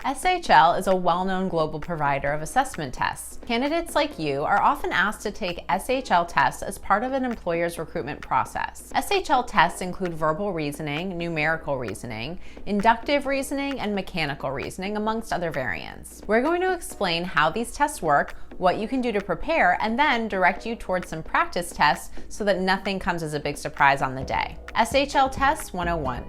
SHL is a well-known global provider of assessment tests. Candidates like you are often asked to take SHL tests as part of an employer's recruitment process. SHL tests include verbal reasoning, numerical reasoning, inductive reasoning, and mechanical reasoning, amongst other variants. We're going to explain how these tests work, what you can do to prepare, and then direct you towards some practice tests so that nothing comes as a big surprise on the day. SHL Test 101.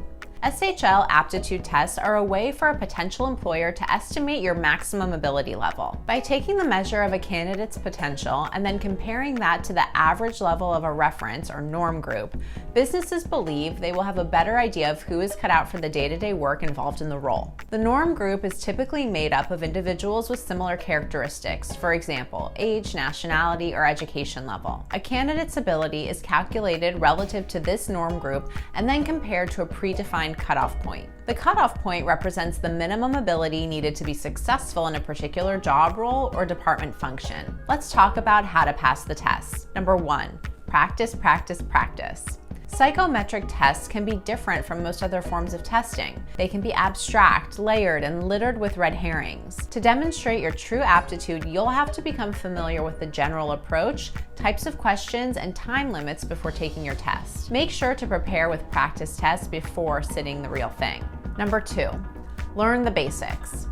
SHL aptitude tests are a way for a potential employer to estimate your maximum ability level. By taking the measure of a candidate's potential and then comparing that to the average level of a reference or norm group, businesses believe they will have a better idea of who is cut out for the day-to-day work involved in the role. The norm group is typically made up of individuals with similar characteristics, for example, age, nationality, or education level. A candidate's ability is calculated relative to this norm group and then compared to a predefined cutoff point. The cutoff point represents the minimum ability needed to be successful in a particular job role or department function. Let's talk about how to pass the test. Number 1, practice, practice, practice. Psychometric tests can be different from most other forms of testing. They can be abstract, layered, and littered with red herrings. To demonstrate your true aptitude, you'll have to become familiar with the general approach, types of questions, and time limits before taking your test. Make sure to prepare with practice tests before sitting the real thing. Number 2, learn the basics.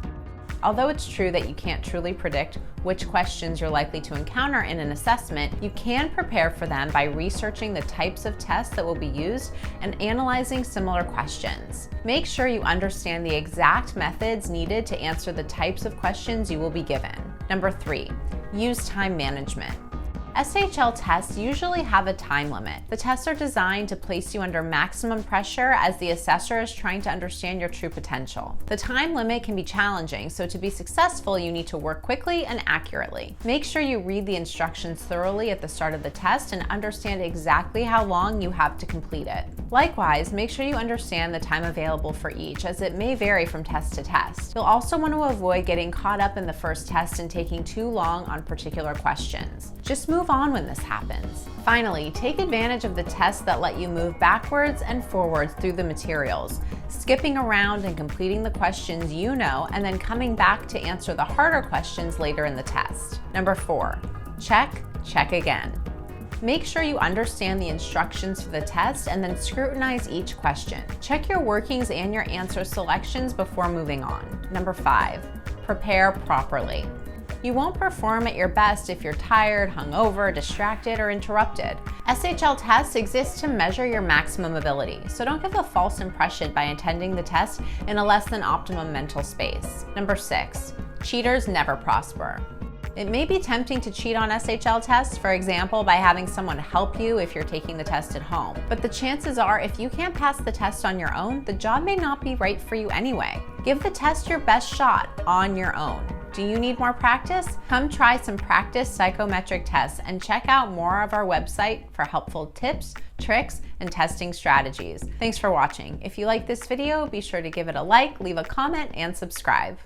Although it's true that you can't truly predict which questions you're likely to encounter in an assessment, you can prepare for them by researching the types of tests that will be used and analyzing similar questions. Make sure you understand the exact methods needed to answer the types of questions you will be given. Number 3, use time management. SHL tests usually have a time limit. The tests are designed to place you under maximum pressure as the assessor is trying to understand your true potential. The time limit can be challenging, so to be successful, you need to work quickly and accurately. Make sure you read the instructions thoroughly at the start of the test and understand exactly how long you have to complete it. Likewise, make sure you understand the time available for each, as it may vary from test to test. You'll also want to avoid getting caught up in the first test and taking too long on particular questions. Just move on when this happens. Finally, take advantage of the tests that let you move backwards and forwards through the materials, skipping around and completing the questions you know, and then coming back to answer the harder questions later in the test. Number 4, check, check again. Make sure you understand the instructions for the test and then scrutinize each question. Check your workings and your answer selections before moving on. Number 5, prepare properly. You won't perform at your best if you're tired, hungover, distracted, or interrupted. SHL tests exist to measure your maximum ability, so don't give a false impression by attending the test in a less than optimum mental space. Number 6, cheaters never prosper. It may be tempting to cheat on SHL tests, for example, by having someone help you if you're taking the test at home. But the chances are, if you can't pass the test on your own, the job may not be right for you anyway. Give the test your best shot on your own. Do you need more practice? Come try some practice psychometric tests and check out more of our website for helpful tips, tricks, and testing strategies. Thanks for watching. If you like this video, be sure to give it a like, leave a comment, and subscribe.